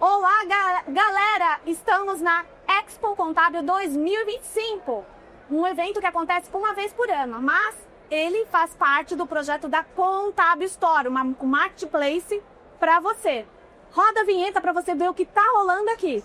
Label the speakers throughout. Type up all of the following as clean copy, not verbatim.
Speaker 1: Olá, galera! Estamos na Expo Contábil 2025, um evento que acontece uma vez por ano, mas ele faz parte do projeto da Contábil Store, um marketplace para você. Roda a vinheta para você ver o que está rolando aqui.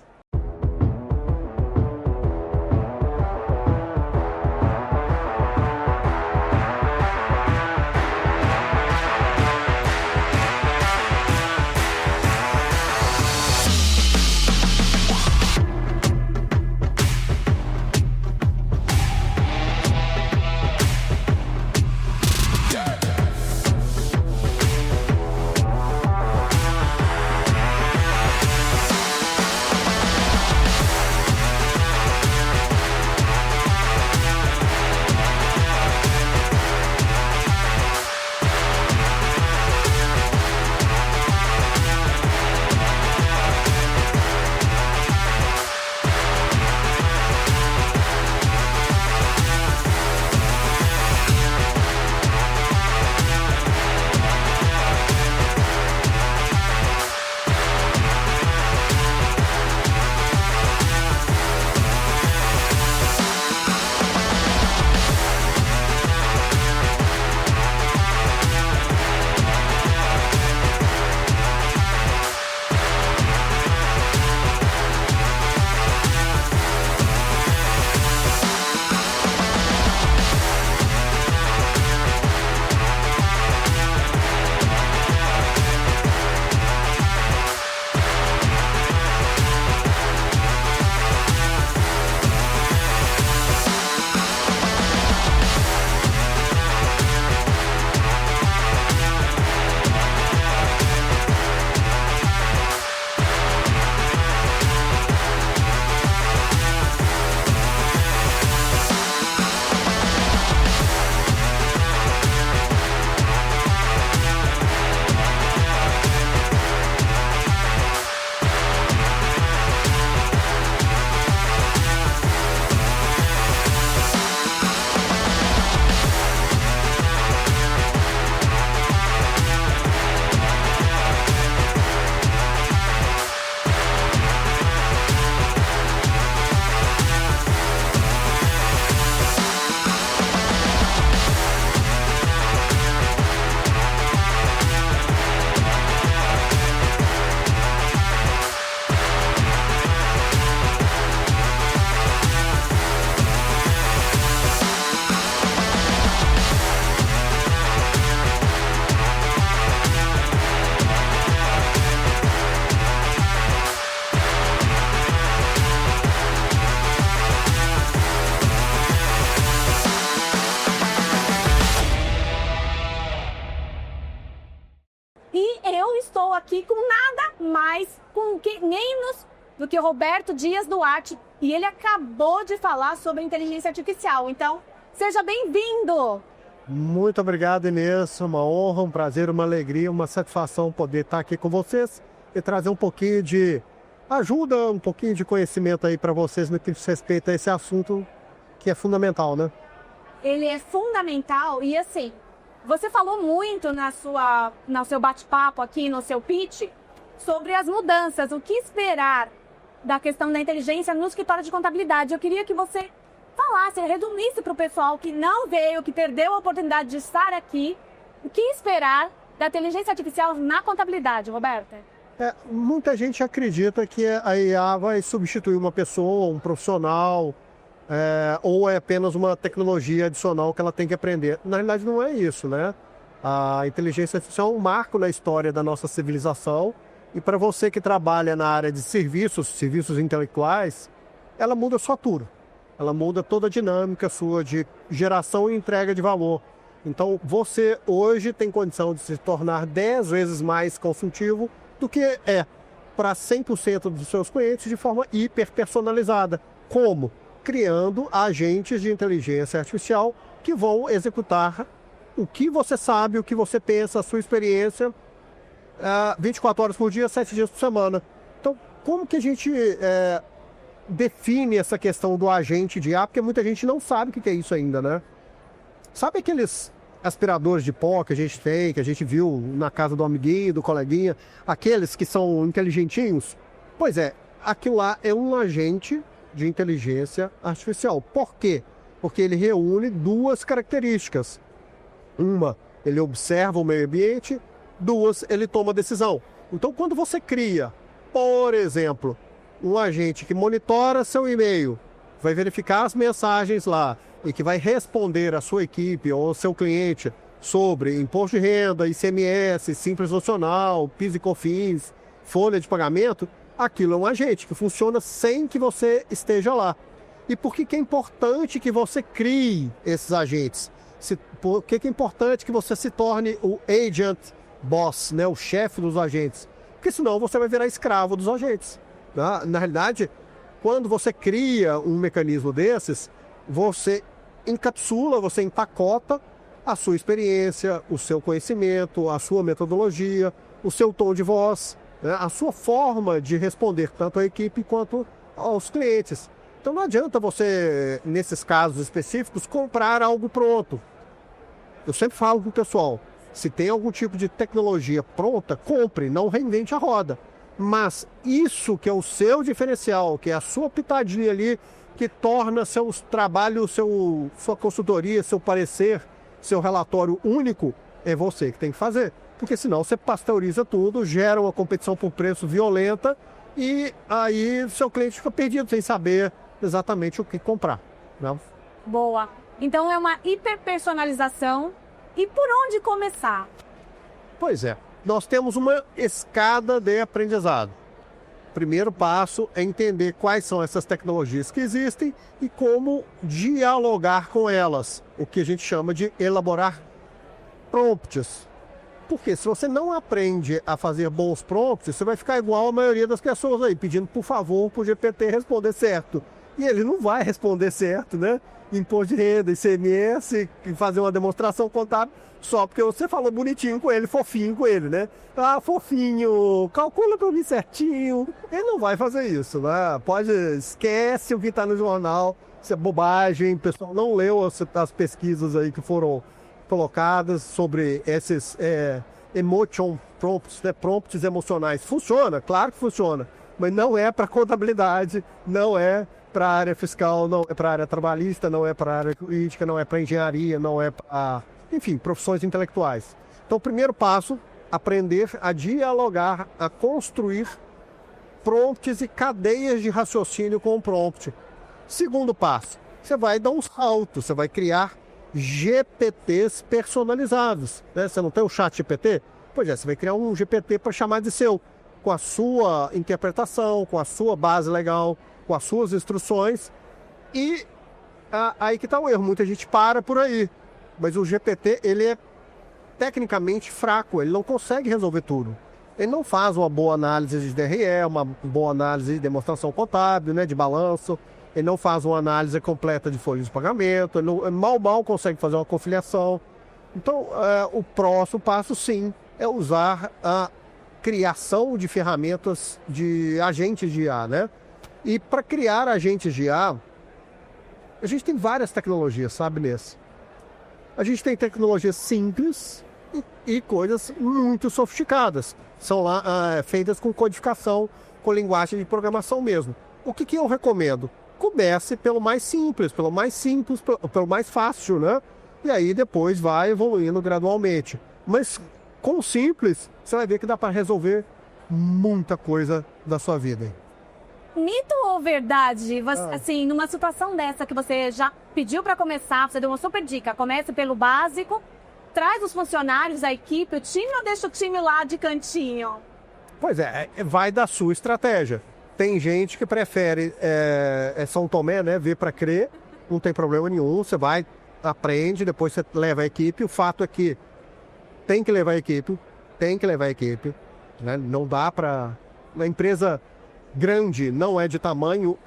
Speaker 1: Estou aqui com nada mais, com menos do que Roberto Dias Duarte, e ele acabou de falar sobre inteligência artificial. Então, seja bem-vindo!
Speaker 2: Muito obrigado, Inês. Uma honra, um prazer, uma alegria, uma satisfação poder estar aqui com vocês e trazer um pouquinho de ajuda, um pouquinho de conhecimento aí para vocês no que diz respeito a esse assunto que é fundamental, né?
Speaker 1: Ele é fundamental e assim, você falou muito no seu bate-papo aqui, no seu pitch, sobre as mudanças, o que esperar da questão da inteligência no escritório de contabilidade. Eu queria que você falasse, resumisse para o pessoal que não veio, que perdeu a oportunidade de estar aqui, o que esperar da inteligência artificial na contabilidade, Roberta?
Speaker 2: Muita gente acredita que a IA vai substituir uma pessoa, um profissional, ou é apenas uma tecnologia adicional que ela tem que aprender. Na realidade não é isso, né? A inteligência artificial é um marco na história da nossa civilização e para você que trabalha na área de serviços intelectuais, ela muda sua tudo. Ela muda toda a dinâmica sua de geração e entrega de valor. Então você hoje tem condição de se tornar 10 vezes mais consultivo do que é para 100% dos seus clientes de forma hiperpersonalizada. Como? Criando agentes de inteligência artificial que vão executar o que você sabe, o que você pensa, a sua experiência, 24 horas por dia, 7 dias por semana. Então, como que a gente define essa questão do agente de IA? Porque muita gente não sabe o que é isso ainda, né? Sabe aqueles aspiradores de pó que a gente tem, que a gente viu na casa do amiguinho, do coleguinha, aqueles que são inteligentinhos? Pois é, aquilo lá é um agente de inteligência artificial. Por quê? Porque ele reúne duas características. Uma, ele observa o meio ambiente. Duas, ele toma decisão. Então, quando você cria, por exemplo, um agente que monitora seu e-mail, vai verificar as mensagens lá e que vai responder à sua equipe ou ao seu cliente sobre imposto de renda, ICMS, Simples Nacional, PIS e COFINS, folha de pagamento, aquilo é um agente que funciona sem que você esteja lá. E por que é importante que você crie esses agentes? Por que é importante que você se torne o agent boss, né, o chefe dos agentes? Porque senão você vai virar escravo dos agentes. Na realidade, quando você cria um mecanismo desses, você encapsula, você empacota a sua experiência, o seu conhecimento, a sua metodologia, o seu tom de voz, né, a sua forma de responder tanto à equipe quanto aos clientes. Então não adianta você, nesses casos específicos, comprar algo pronto. Eu sempre falo para o pessoal, se tem algum tipo de tecnologia pronta, compre, não reinvente a roda. Mas isso que é o seu diferencial, que é a sua pitadinha ali, que torna seus trabalhos, sua consultoria, seu parecer, seu relatório único, é você que tem que fazer. Porque senão você pasteuriza tudo, gera uma competição por preço violenta e aí seu cliente fica perdido sem saber exatamente o que comprar. Não?
Speaker 1: Boa. Então é uma hiperpersonalização. E por onde começar?
Speaker 2: Pois é. Nós temos uma escada de aprendizado. O primeiro passo é entender quais são essas tecnologias que existem e como dialogar com elas. O que a gente chama de elaborar prompts. Porque se você não aprende a fazer bons prompts, você vai ficar igual a maioria das pessoas aí, pedindo por favor para o GPT responder certo. E ele não vai responder certo, né? Imposto de renda, ICMS, e fazer uma demonstração contábil só porque você falou bonitinho com ele, fofinho com ele, né? Ah, fofinho, calcula para mim certinho. Ele não vai fazer isso, né? Esquece o que está no jornal, isso é bobagem, o pessoal não leu as pesquisas aí que foram colocadas sobre esses emotion prompts, né? Prompts emocionais. Funciona, claro que funciona, mas não é para contabilidade, não é para a área fiscal, não é para a área trabalhista, não é para a área jurídica, não é para engenharia, não é para, enfim, profissões intelectuais. Então, o primeiro passo, aprender a dialogar, a construir prompts e cadeias de raciocínio com o prompt. Segundo passo, você vai dar uns saltos, você vai criar GPTs personalizados. Né? Você não tem o chat GPT? Pois é, você vai criar um GPT para chamar de seu, com a sua interpretação, com a sua base legal, com as suas instruções, e aí que está o erro, muita gente para por aí, mas o GPT, ele é tecnicamente fraco, ele não consegue resolver tudo, ele não faz uma boa análise de DRE, uma boa análise de demonstração contábil, né, de balanço, ele não faz uma análise completa de folha de pagamento, ele mal consegue fazer uma conciliação. Então, o próximo passo, sim, é usar a criação de ferramentas de agentes de IA, né? E para criar agentes de IA, a gente tem várias tecnologias, sabe, Nesse? A gente tem tecnologias simples e coisas muito sofisticadas. São lá feitas com codificação, com linguagem de programação mesmo. O que eu recomendo? Comece pelo mais simples, pelo mais fácil, né? E aí depois vai evoluindo gradualmente. Mas com o simples, você vai ver que dá para resolver muita coisa da sua vida, hein?
Speaker 1: Mito ou verdade? Assim, numa situação dessa que você já pediu para começar, você deu uma super dica, comece pelo básico, traz os funcionários, a equipe, o time, ou deixa o time lá de cantinho?
Speaker 2: Pois vai da sua estratégia. Tem gente que prefere São Tomé, né, ver para crer, não tem problema nenhum, você vai, aprende, depois você leva a equipe. O fato é que tem que levar a equipe, né? Não dá para... Uma empresa grande não é de tamanho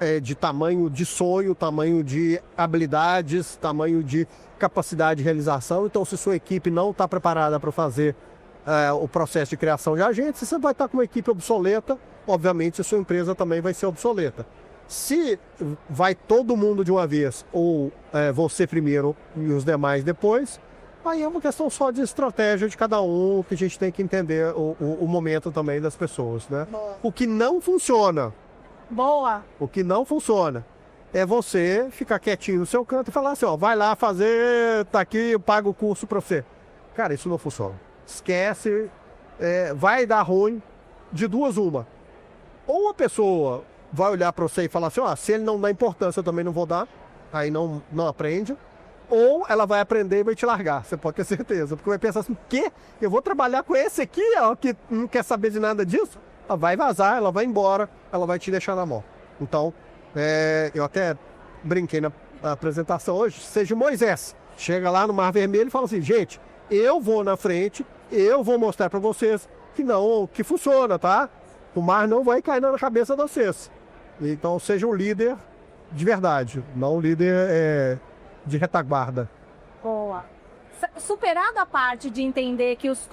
Speaker 2: de sonho, tamanho de habilidades, tamanho de capacidade de realização. Então, se sua equipe não está preparada para fazer o processo de criação de agentes, você vai estar com uma equipe obsoleta, obviamente a sua empresa também vai ser obsoleta. Se vai todo mundo de uma vez, ou você primeiro e os demais depois, Aí é uma questão só de estratégia de cada um, que a gente tem que entender o momento também das pessoas, né?
Speaker 1: Boa.
Speaker 2: O que não funciona,
Speaker 1: Boa.
Speaker 2: é você ficar quietinho no seu canto e falar assim, ó, vai lá fazer, tá aqui, eu pago o curso pra você. Cara, isso não funciona. Esquece, vai dar ruim de duas uma. Ou a pessoa vai olhar pra você e falar assim, ó, se ele não dá importância, eu também não vou dar, aí não aprende. Ou ela vai aprender e vai te largar, você pode ter certeza. Porque vai pensar assim, o quê? Eu vou trabalhar com esse aqui, ó, que não quer saber de nada disso? Ela vai vazar, ela vai embora, ela vai te deixar na mão. Então, eu até brinquei na apresentação hoje, seja Moisés. Chega lá no Mar Vermelho e fala assim, gente, eu vou na frente, eu vou mostrar para vocês que funciona, tá? O mar não vai cair na cabeça de vocês. Então, seja um líder de verdade, não um líder de retaguarda.
Speaker 1: Boa. Superada a parte de entender que os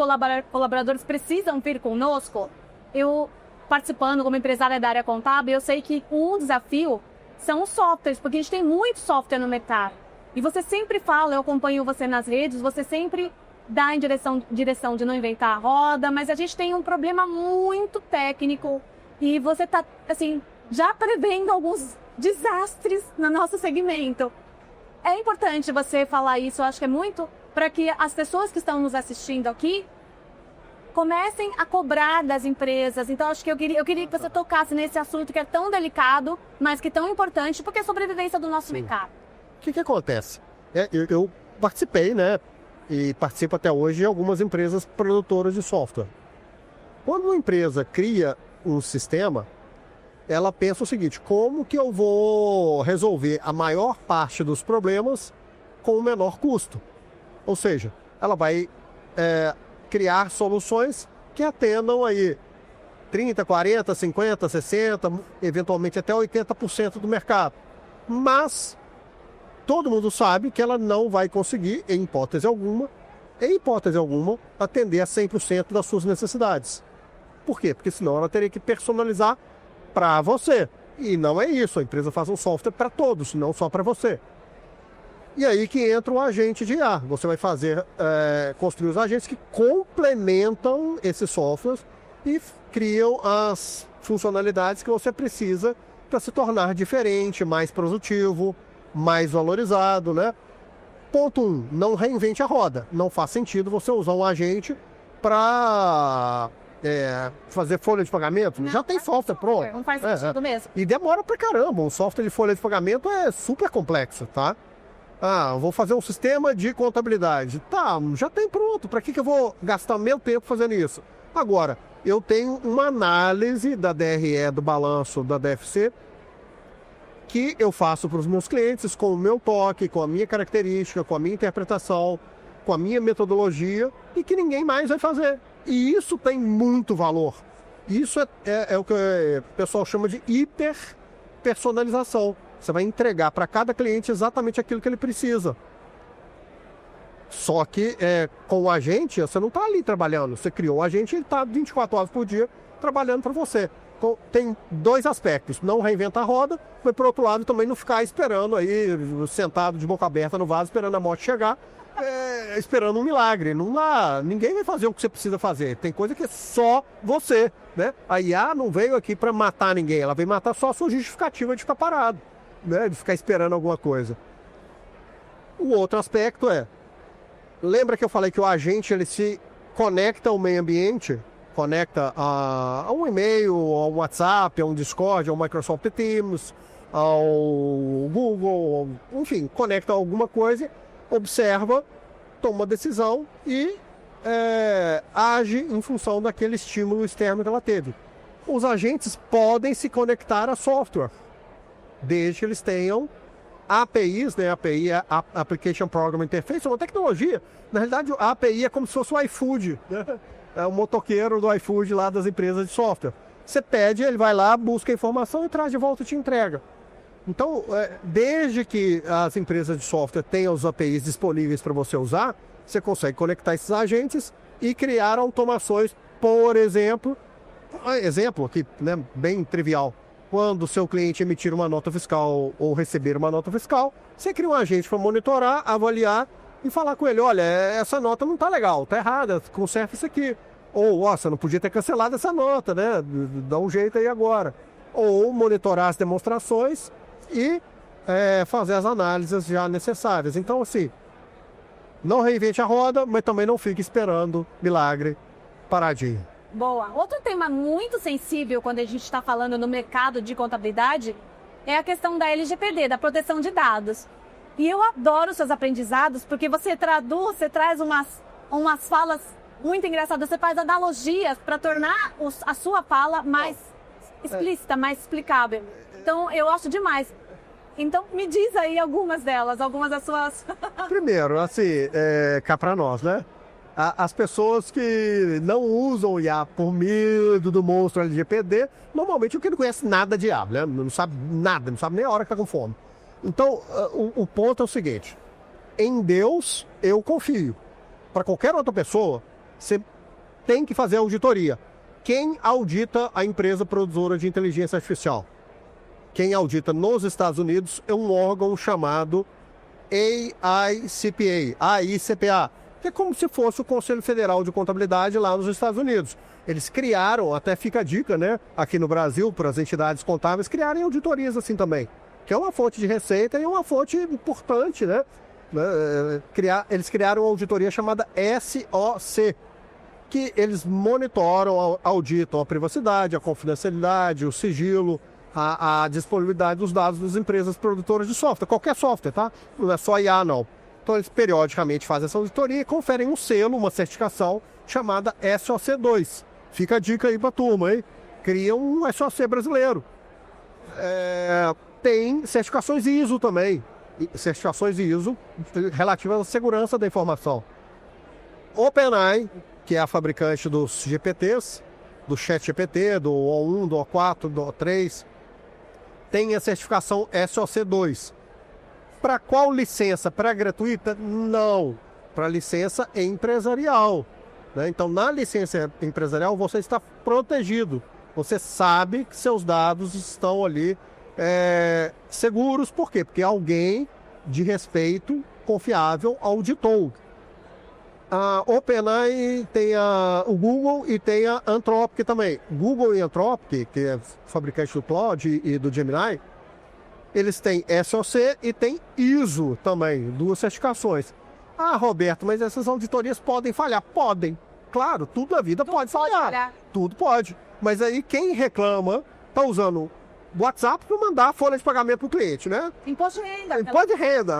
Speaker 1: colaboradores precisam vir conosco, eu, participando como empresária da área contábil, eu sei que um desafio são os softwares, porque a gente tem muito software no mercado. E você sempre fala, eu acompanho você nas redes, você sempre dá em direção de não inventar a roda, mas a gente tem um problema muito técnico e você está, assim, já prevendo alguns desastres no nosso segmento. É importante você falar isso, eu acho que é muito, para que as pessoas que estão nos assistindo aqui comecem a cobrar das empresas. Então, acho que eu queria que você tocasse nesse assunto que é tão delicado, mas que é tão importante, porque é a sobrevivência do nosso mercado.
Speaker 2: O que acontece? Eu participei, né? E participo até hoje de algumas empresas produtoras de software. Quando uma empresa cria um sistema, ela pensa o seguinte, como que eu vou resolver a maior parte dos problemas com o menor custo? Ou seja, ela vai criar soluções que atendam aí 30, 40, 50, 60, eventualmente até 80% do mercado. Mas todo mundo sabe que ela não vai conseguir, em hipótese alguma, atender a 100% das suas necessidades. Por quê? Porque senão ela teria que personalizar para você. E não é isso, a empresa faz um software para todos, não só para você. E aí que entra o agente de IA. Você vai construir os agentes que complementam esses softwares e criam as funcionalidades que você precisa para se tornar diferente, mais produtivo, mais valorizado, né? Ponto 1, não reinvente a roda. Não faz sentido você usar um agente para fazer folha de pagamento. Já tem software pronto.
Speaker 1: Não faz sentido mesmo.
Speaker 2: E demora pra caramba. Um software de folha de pagamento é super complexo, tá? Vou fazer um sistema de contabilidade. Tá, já tem pronto. Para que eu vou gastar meu tempo fazendo isso? Agora, eu tenho uma análise da DRE, do balanço da DFC, que eu faço para os meus clientes com o meu toque, com a minha característica, com a minha interpretação, com a minha metodologia, e que ninguém mais vai fazer. E isso tem muito valor. Isso é o que o pessoal chama de hiperpersonalização. Você vai entregar para cada cliente exatamente aquilo que ele precisa. Só que com o agente, você não está ali trabalhando. Você criou o agente e ele está 24 horas por dia trabalhando para você. Então, tem dois aspectos. Não reinventar a roda, mas por outro lado também não ficar esperando aí, sentado de boca aberta no vaso, esperando a morte chegar, esperando um milagre. Ninguém vai fazer o que você precisa fazer. Tem coisa que é só você, né? A IA não veio aqui para matar ninguém, ela veio matar só a sua justificativa de ficar parado, né? De ficar esperando alguma coisa. O outro aspecto lembra que eu falei que o agente ele se conecta ao meio ambiente, conecta a um e-mail, ao WhatsApp, a um Discord, ao Microsoft Teams, ao Google, enfim, conecta a alguma coisa, observa, toma uma decisão e age em função daquele estímulo externo que ela teve. Os agentes podem se conectar a software, desde que eles tenham APIs, né? A API é Application Program Interface, é uma tecnologia. Na realidade, a API é como se fosse o iFood, né? É o motoqueiro do iFood lá das empresas de software. Você pede, ele vai lá, busca a informação e traz de volta e te entrega. Então, desde que as empresas de software tenham os APIs disponíveis para você usar, você consegue conectar esses agentes e criar automações, por exemplo aqui, né, bem trivial. Quando o seu cliente emitir uma nota fiscal ou receber uma nota fiscal, você cria um agente para monitorar, avaliar e falar com ele, olha, essa nota não está legal, está errada, conserta isso aqui. Ou, ó, você não podia ter cancelado essa nota, né? Dá um jeito aí agora. Ou monitorar as demonstrações e fazer as análises já necessárias. Então, assim, não reinvente a roda, mas também não fique esperando milagre paradinho.
Speaker 1: Boa. Outro tema muito sensível quando a gente está falando no mercado de contabilidade é a questão da LGPD, da proteção de dados. E eu adoro seus aprendizados porque você traduz, você traz umas falas muito engraçadas, você faz analogias para tornar a sua fala mais explícita, mais explicável. Então, eu acho demais. Então, me diz aí algumas delas, algumas das suas...
Speaker 2: Primeiro, assim, cá para nós, né? As pessoas que não usam o IA por medo do monstro LGPD, normalmente o que não conhece nada de IA, né? Não sabe nada, não sabe nem a hora que está com fome. Então, o ponto é o seguinte, em Deus eu confio. Para qualquer outra pessoa, você tem que fazer auditoria. Quem audita a empresa produtora de inteligência artificial? Quem audita nos Estados Unidos é um órgão chamado AICPA, que é como se fosse o Conselho Federal de Contabilidade lá nos Estados Unidos. Eles criaram, até fica a dica, né, aqui no Brasil, para as entidades contábeis, criarem auditorias assim também, que é uma fonte de receita e uma fonte importante, né? Eles criaram uma auditoria chamada SOC, que eles monitoram, auditam a privacidade, a confidencialidade, o sigilo, a disponibilidade dos dados das empresas produtoras de software, qualquer software, tá? Não é só IA, não. Então eles periodicamente fazem essa auditoria e conferem um selo, uma certificação chamada SOC2. Fica a dica aí pra turma, hein? Cria um SOC brasileiro. Tem certificações ISO também. Certificações ISO relativas à segurança da informação. OpenAI, que é a fabricante dos GPTs, do ChatGPT, do O1, do O4, do O3, tem a certificação SOC2. Para qual licença? Para gratuita? Não. Para licença empresarial. Né? Então, na licença empresarial, você está protegido. Você sabe que seus dados estão ali seguros. Por quê? Porque alguém de respeito, confiável, auditou. A OpenAI tem o Google e tem a Anthropic também. Google e Anthropic, que é fabricante do Claude e do Gemini, eles têm SOC e tem ISO também, 2 certificações. Ah, Roberto, mas essas auditorias podem falhar? Podem. Claro, tudo na vida pode falhar. Tudo pode. Mas aí quem reclama está usando WhatsApp para mandar a folha de pagamento para o cliente, né?
Speaker 1: Imposto de renda.
Speaker 2: Imposto de renda,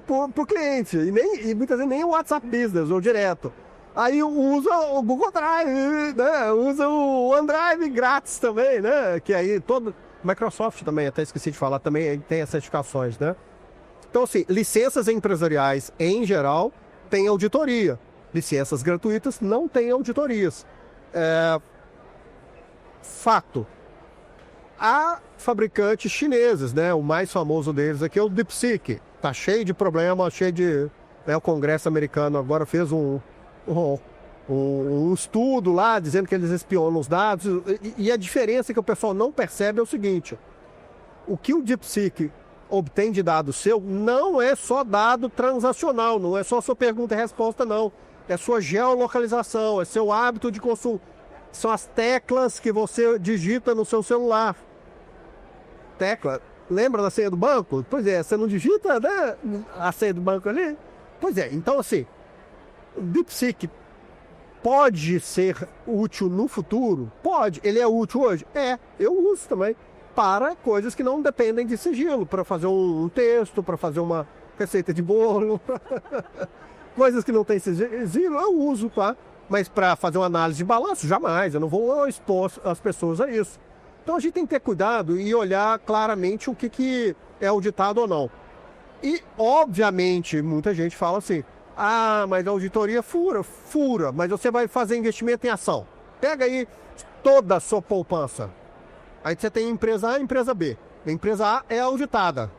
Speaker 2: para o cliente. E muitas vezes nem o WhatsApp Business ou direto. Aí usa o Google Drive, né? Usa o OneDrive grátis também, né? Que aí todo... Microsoft também, até esqueci de falar, também tem as certificações, né? Então, assim, licenças empresariais, em geral, tem auditoria. Licenças gratuitas não têm auditorias. Fato. Há fabricantes chineses, né? O mais famoso deles aqui é o DeepSeek. Tá cheio de problema, cheio de... O Congresso americano agora fez um estudo lá, dizendo que eles espionam os dados. E a diferença que o pessoal não percebe é o seguinte. O que o DeepSeek obtém de dado seu não é só dado transacional, não é só sua pergunta e resposta, não. É sua geolocalização, é seu hábito de consumo. São as teclas que você digita no seu celular. Tecla. Lembra da senha do banco? Pois é, você não digita, né, a senha do banco ali? Pois é, então assim, o DeepSeek pode ser útil no futuro? Pode. Ele é útil hoje? Eu uso também. Para coisas que não dependem de sigilo. Para fazer um texto, para fazer uma receita de bolo. Coisas que não tem sigilo, eu uso, tá? Mas para fazer uma análise de balanço, jamais. Eu não vou expor as pessoas a isso. Então a gente tem que ter cuidado e olhar claramente o que é auditado ou não. E, obviamente, muita gente fala assim, mas a auditoria fura, mas você vai fazer investimento em ação. Pega aí toda a sua poupança. Aí você tem a empresa A e a empresa B. A empresa A é auditada.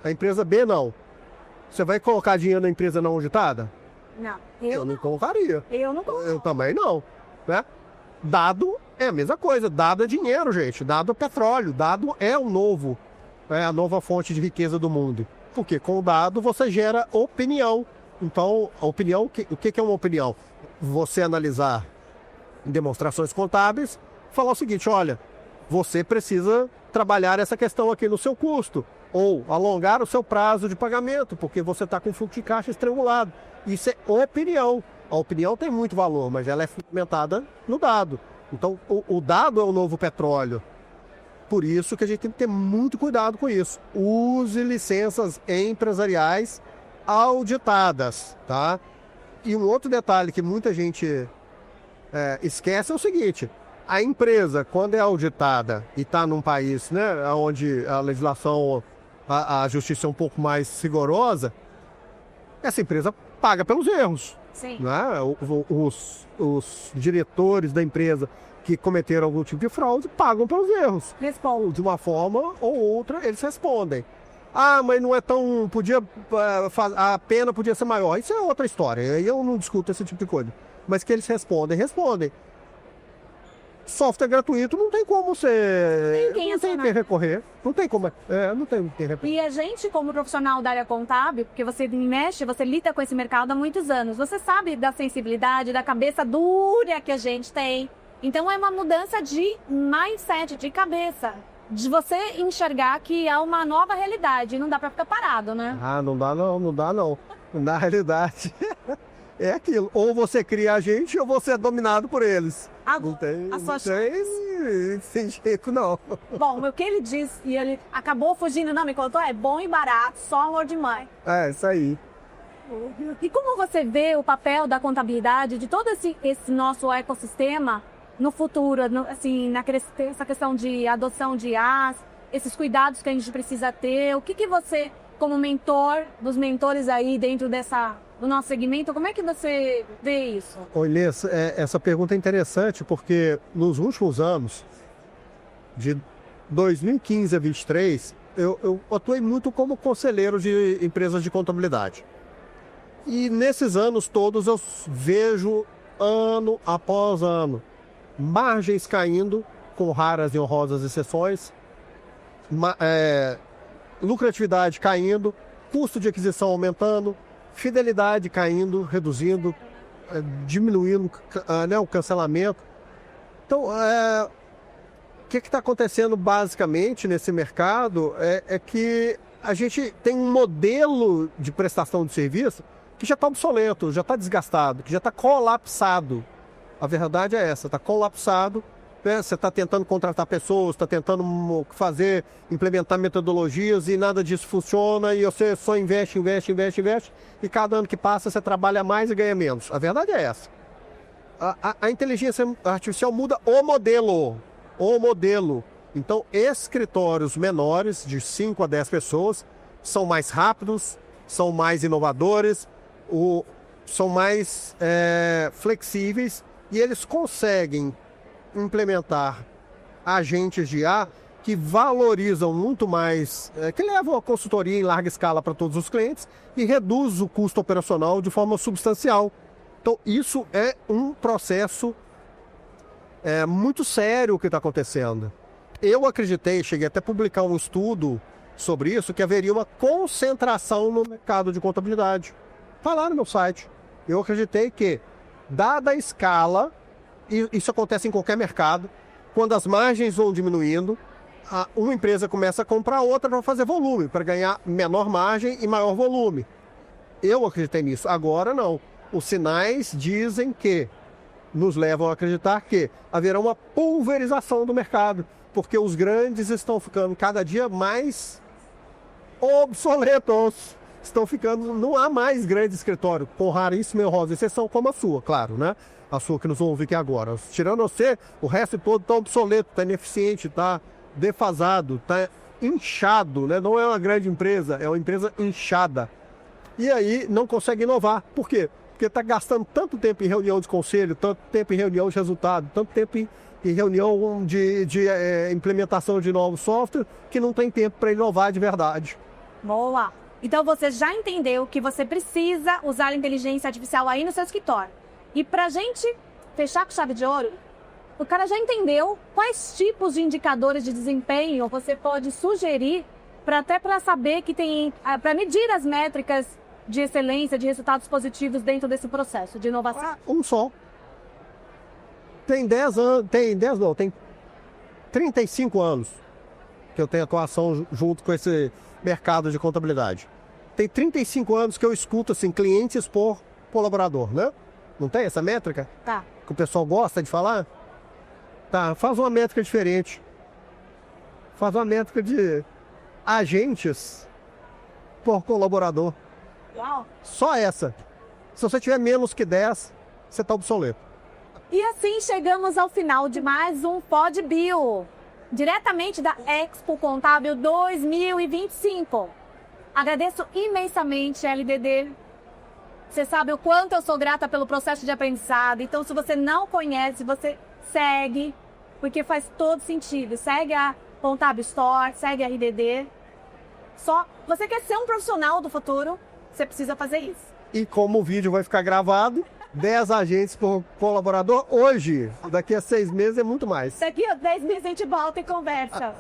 Speaker 2: A empresa B não. Você vai colocar dinheiro na empresa não auditada?
Speaker 1: Não.
Speaker 2: Eu não colocaria.
Speaker 1: Eu não coloco.
Speaker 2: Eu também não. Né? Dado é a mesma coisa. Dado é dinheiro, gente. Dado é petróleo. Dado é a nova fonte de riqueza do mundo. porque com o dado você gera opinião. Então, a opinião, o que é uma opinião? Você analisar demonstrações contábeis, falar o seguinte, olha, você precisa trabalhar essa questão aqui no seu custo, ou alongar o seu prazo de pagamento, porque você está com fluxo de caixa estrangulado. Isso é opinião. A opinião tem muito valor, mas ela é fundamentada no dado. Então, o dado é o novo petróleo. Por isso que a gente tem que ter muito cuidado com isso. Use licenças empresariais auditadas, tá? E um outro detalhe que muita gente esquece é o seguinte: a empresa, quando é auditada e está num país, né, onde a legislação, a justiça é um pouco mais rigorosa, essa empresa paga pelos erros.
Speaker 1: Sim.
Speaker 2: Né? Os diretores da empresa que cometeram algum tipo de fraude pagam pelos erros.
Speaker 1: Respondem.
Speaker 2: De uma forma ou outra, eles respondem. Ah, mas não é tão... a pena podia ser maior. Isso é outra história. Aí eu não discuto esse tipo de coisa. Mas que eles respondem. Software gratuito não tem como você... Não tem que recorrer. Não tem como... não tem que recorrer.
Speaker 1: E a gente, como profissional da área contábil, porque você mexe, você lida com esse mercado há muitos anos, você sabe da sensibilidade, da cabeça dura que a gente tem. Então é uma mudança de mindset, de cabeça. De você enxergar que há uma nova realidade. Não dá pra ficar parado, né?
Speaker 2: Ah, não dá não. Na realidade, é aquilo. Ou você cria a gente ou você é dominado por eles. Não tem jeito, não.
Speaker 1: Bom, o que ele diz, e ele acabou fugindo, não me contou, é bom e barato, só amor de mãe.
Speaker 2: É, isso aí.
Speaker 1: E como você vê o papel da contabilidade, de todo esse nosso ecossistema no futuro, essa questão de adoção de IAs, esses cuidados que a gente precisa ter? O que você, como mentor, dos mentores aí dentro do nosso segmento, como é que você vê isso?
Speaker 2: Olha, essa pergunta é interessante porque nos últimos anos, de 2015 a 2023, eu atuei muito como conselheiro de empresas de contabilidade. E nesses anos todos eu vejo, ano após ano, margens caindo, com raras e honrosas exceções, lucratividade caindo, custo de aquisição aumentando, fidelidade caindo, reduzindo, diminuindo o cancelamento. Então, o que está acontecendo basicamente nesse mercado é que a gente tem um modelo de prestação de serviço que já está obsoleto, já está desgastado, que já está colapsado. A verdade é essa, está colapsado, né? Você está tentando contratar pessoas, está tentando implementar metodologias e nada disso funciona e você só investe, e cada ano que passa você trabalha mais e ganha menos. A verdade é essa. A inteligência artificial muda o modelo. Então, escritórios menores, de 5 a 10 pessoas, são mais rápidos, são mais inovadores, são mais flexíveis, e eles conseguem implementar agentes de IA que valorizam muito mais, que levam a consultoria em larga escala para todos os clientes e reduz o custo operacional de forma substancial. Então, isso é um processo muito sério que está acontecendo. Eu acreditei, cheguei até a publicar um estudo sobre isso, que haveria uma concentração no mercado de contabilidade. Está lá no meu site. Eu acreditei que, dada a escala, e isso acontece em qualquer mercado, quando as margens vão diminuindo, uma empresa começa a comprar outra para fazer volume, para ganhar menor margem e maior volume. Eu acreditei nisso. Agora não. Os sinais dizem que, nos levam a acreditar que haverá uma pulverização do mercado, porque os grandes estão ficando cada dia mais obsoletos. Estão ficando, não há mais grande escritório, com raríssima e honrosa exceção, como a sua, claro, né? A sua que nós vamos ver aqui agora. Tirando você, o resto todo está obsoleto, está ineficiente, está defasado, está inchado, né? Não é uma grande empresa, é uma empresa inchada. E aí não consegue inovar. Por quê? Porque está gastando tanto tempo em reunião de conselho, tanto tempo em reunião de resultado, tanto tempo em reunião de implementação de novos softwares, que não tem tempo para inovar de verdade.
Speaker 1: Boa! Então você já entendeu que você precisa usar a inteligência artificial aí no seu escritório. E pra gente fechar com chave de ouro, o cara já entendeu quais tipos de indicadores de desempenho você pode sugerir até para saber que tem, para medir as métricas de excelência, de resultados positivos dentro desse processo de inovação?
Speaker 2: Um só. Tem 10 anos, tem 35 anos que eu tenho atuação junto com esse mercado de contabilidade. Tem 35 anos que eu escuto assim, clientes por colaborador, né? Não tem essa métrica?
Speaker 1: Tá.
Speaker 2: Que o pessoal gosta de falar? Tá, faz uma métrica diferente. Faz uma métrica de agentes por colaborador.
Speaker 1: Uau.
Speaker 2: Só essa. Se você tiver menos que 10, você está obsoleto.
Speaker 1: E assim chegamos ao final de mais um PodBio, diretamente da Expo Contábil 2025. Agradeço imensamente, LDD. Você sabe o quanto eu sou grata pelo processo de aprendizado. Então, se você não conhece, você segue, porque faz todo sentido. Segue a Contábil Store, segue a RDD. Você quer ser um profissional do futuro, você precisa fazer isso.
Speaker 2: E como o vídeo vai ficar gravado, 10 agentes por colaborador hoje, daqui a 6 meses é muito mais.
Speaker 1: Daqui a 10 meses a gente volta e conversa.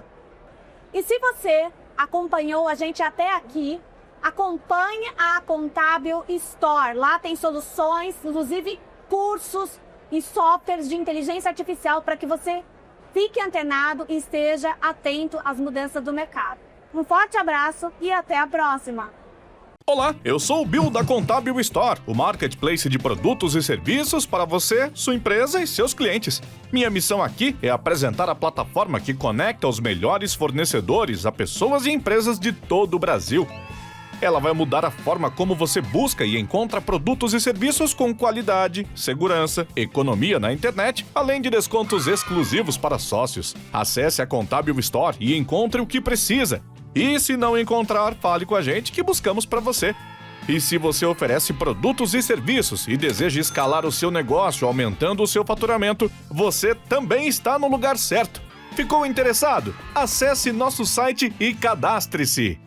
Speaker 1: E se você acompanhou a gente até aqui, acompanhe a Contábil Store. Lá tem soluções, inclusive cursos e softwares de inteligência artificial para que você fique antenado e esteja atento às mudanças do mercado. Um forte abraço e até a próxima!
Speaker 3: Olá, eu sou o Bill da Contábil Store, o marketplace de produtos e serviços para você, sua empresa e seus clientes. Minha missão aqui é apresentar a plataforma que conecta os melhores fornecedores a pessoas e empresas de todo o Brasil. Ela vai mudar a forma como você busca e encontra produtos e serviços com qualidade, segurança, economia na internet, além de descontos exclusivos para sócios. Acesse a Contábil Store e encontre o que precisa. E se não encontrar, fale com a gente que buscamos para você. E se você oferece produtos e serviços e deseja escalar o seu negócio aumentando o seu faturamento, você também está no lugar certo. Ficou interessado? Acesse nosso site e cadastre-se.